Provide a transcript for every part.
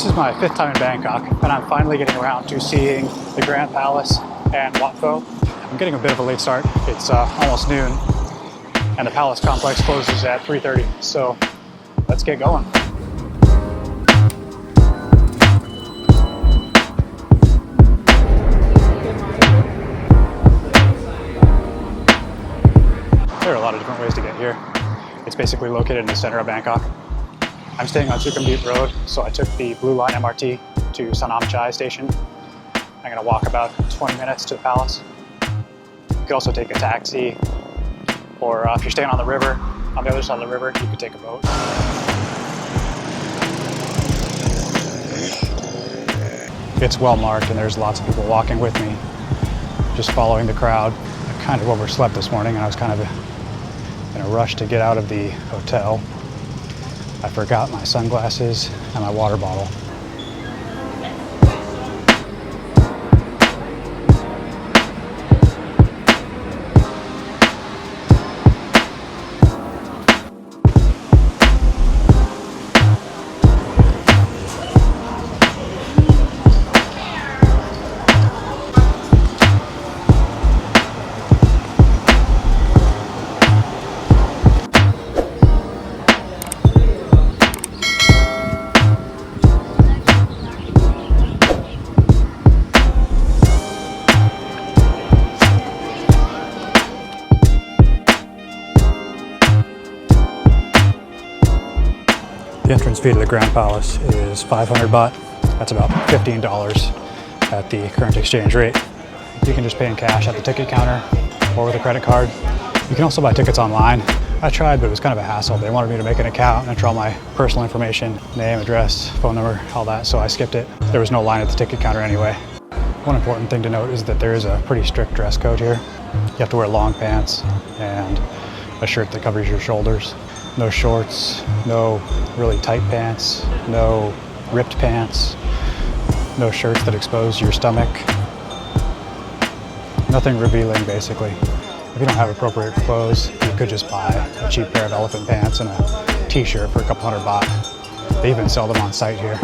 This is my 5th time in Bangkok, and I'm finally getting around to seeing the Grand Palace and Wat Pho. I'm getting a bit of a late start. It's almost noon, and the palace complex closes at 3:30, so let's get going. There are a lot of different ways to get here. It's basically located in the center of Bangkok. I'm staying on Sukhumvit Road, so I took the Blue Line MRT to Sanam Chai station. I'm going to walk about 20 minutes to the palace. You could also take a taxi, or if you're staying on the river, on the other side of the river, you could take a boat. It's well marked and there's lots of people walking with me, just following the crowd. I kind of overslept this morning and I was kind of in a rush to get out of the hotel. I forgot my sunglasses and my water bottle. The entrance fee to the Grand Palace is 500 baht. That's about $15 at the current exchange rate. You can just pay in cash at the ticket counter or with a credit card. You can also buy tickets online. I tried, but it was kind of a hassle. They wanted me to make an account and enter all my personal information, name, address, phone number, all that, so I skipped it. There was no line at the ticket counter anyway. One important thing to note is that there is a pretty strict dress code here. You have to wear long pants and a shirt that covers your shoulders. No shorts, no really tight pants, no ripped pants, no shirts that expose your stomach. Nothing revealing, basically. If you don't have appropriate clothes, you could just buy a cheap pair of elephant pants and a t-shirt for a couple hundred baht. They even sell them on site here.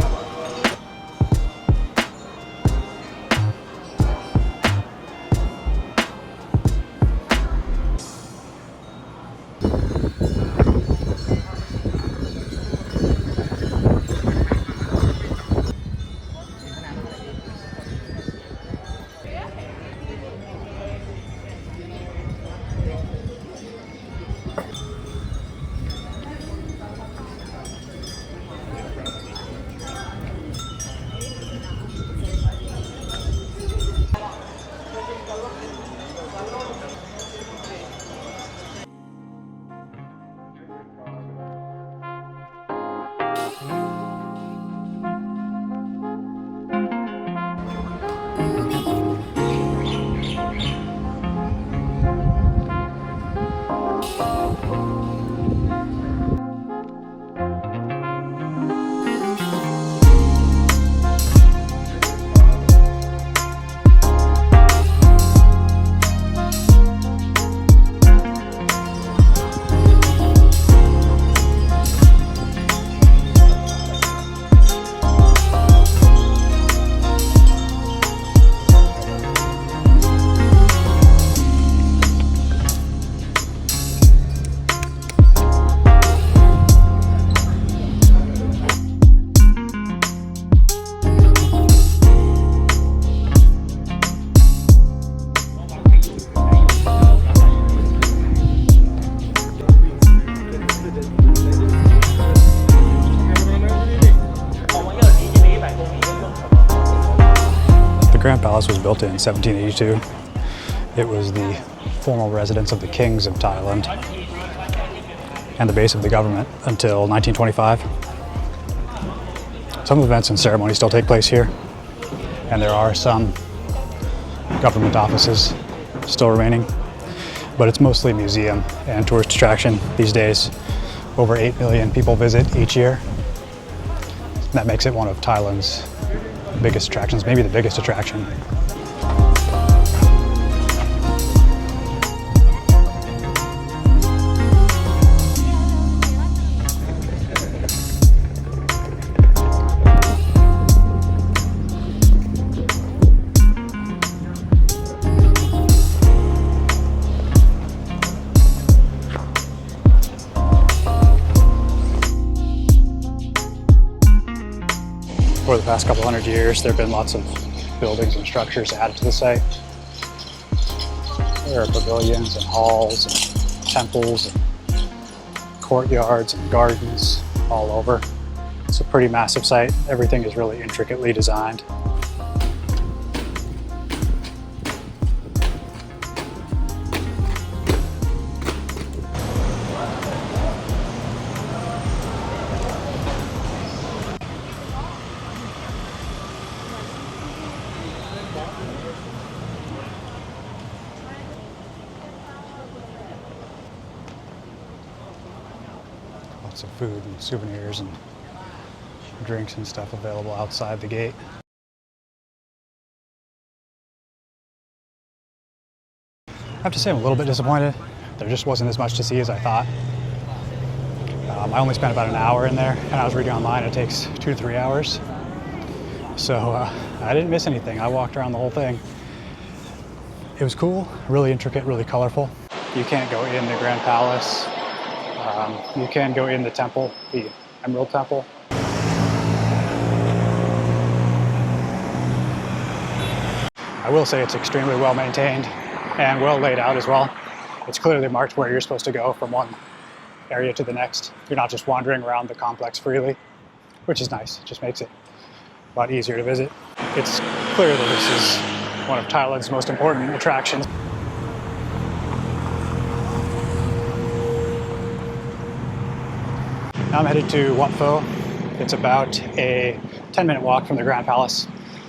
The Grand Palace was built in 1782. It was the formal residence of the kings of Thailand and the base of the government until 1925. Some events and ceremonies still take place here, and there are some government offices still remaining, but it's mostly museum and tourist attraction these days. Over 8 million people visit each year. That makes it one of Thailand's biggest attractions, maybe the biggest attraction. past couple hundred years, there have been lots of buildings and structures added to the site. There are pavilions and halls and temples and courtyards and gardens all over. It's a pretty massive site. Everything is really intricately designed. Lots of food and souvenirs and drinks and stuff available outside the gate. I have to say I'm a little bit disappointed. There just wasn't as much to see as I thought. I only spent about an hour in there, and I was reading online it takes 2 to 3 hours. So I didn't miss anything. I walked around the whole thing. It was cool, really intricate, really colorful. You can't go in the Grand Palace. You can go in the temple, the Emerald Temple. I will say it's extremely well maintained and well laid out as well. It's clearly marked where you're supposed to go from one area to the next. You're not just wandering around the complex freely, which is nice. It just makes it a lot easier to visit. It's clear that this is one of Thailand's most important attractions. Now I'm headed to Wat Pho. It's about a 10-minute walk from the Grand Palace.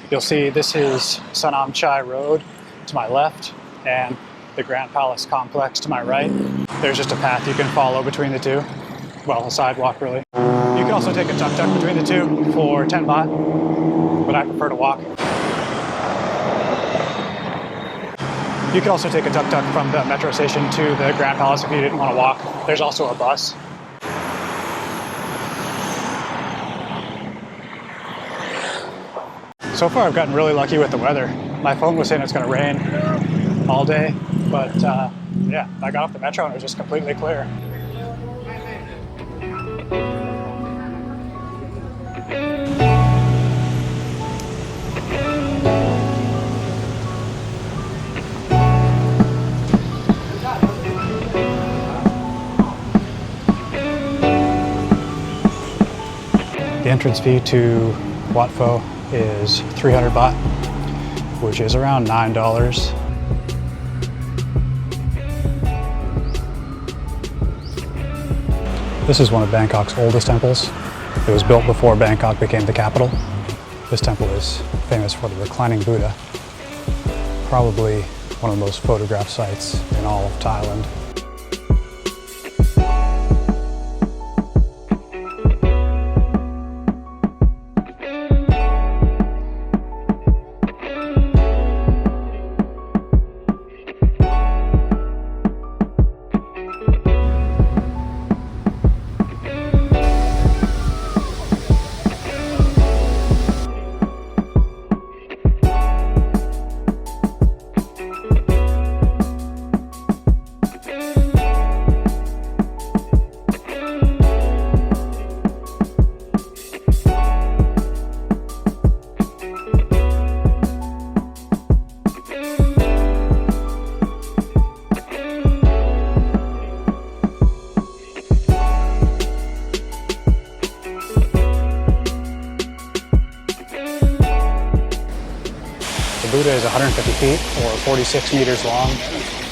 You'll see this is Sanam Chai Road to my left and the Grand Palace complex to my right. There's just a path you can follow between the two. Well, a sidewalk really. You can also take a tuk-tuk between the two for 10 baht, but I prefer to walk. You could also take a tuk-tuk from the metro station to the Grand Palace if you didn't want to walk. There's also a bus. So far I've gotten really lucky with the weather. My phone was saying it's going to rain all day, but yeah, I got off the metro and it was just completely clear. The entrance fee to Wat Pho is 300 baht, which is around $9. This is one of Bangkok's oldest temples. It was built before Bangkok became the capital. This temple is famous for the reclining Buddha, probably one of the most photographed sites in all of Thailand. The Buddha is 150 feet or 46 meters long.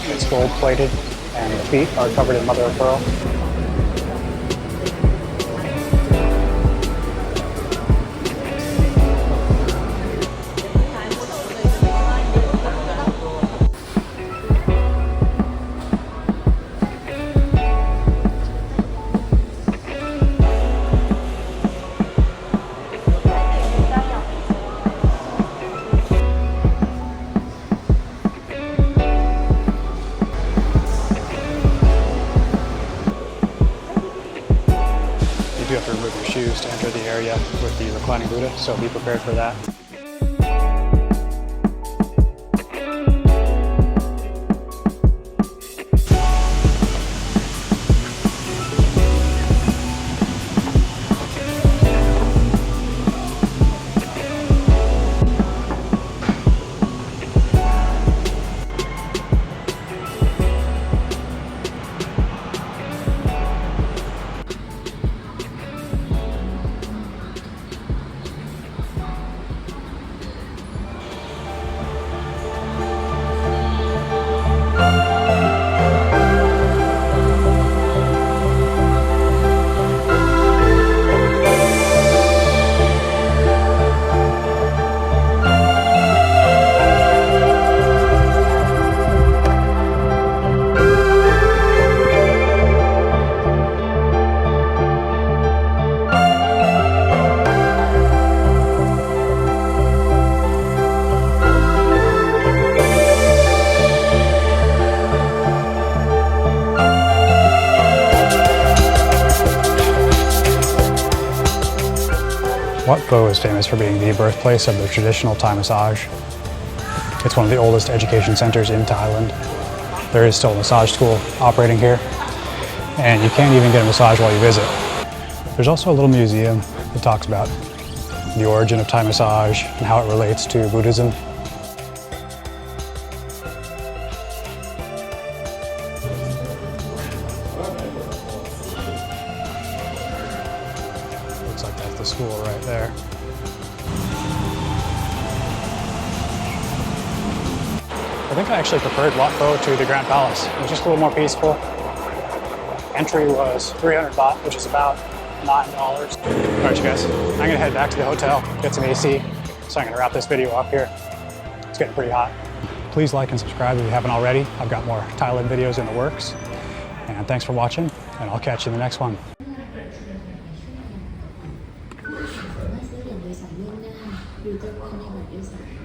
It's gold plated and the feet are covered in mother of pearl. You have to remove your shoes to enter the area with the reclining Buddha, so be prepared for that. Pho is famous for being the birthplace of the traditional Thai massage. It's one of the oldest education centers in Thailand. There is still a massage school operating here, and you can't even get a massage while you visit. There's also a little museum that talks about the origin of Thai massage and how it relates to Buddhism. Looks like that's the school right there. I think I actually preferred Wat Pho to the Grand Palace. It was just a little more peaceful. Entry was 300 baht, which is about $9. All right, you guys, I'm gonna head back to the hotel, get some AC. So I'm gonna wrap this video up here. It's getting pretty hot. Please like and subscribe if you haven't already. I've got more Thailand videos in the works. And thanks for watching, and I'll catch you in the next one. สามารถซื้อเหรียญโดยสารล่วงหน้าหรือจะวางในบัตรโดยสาร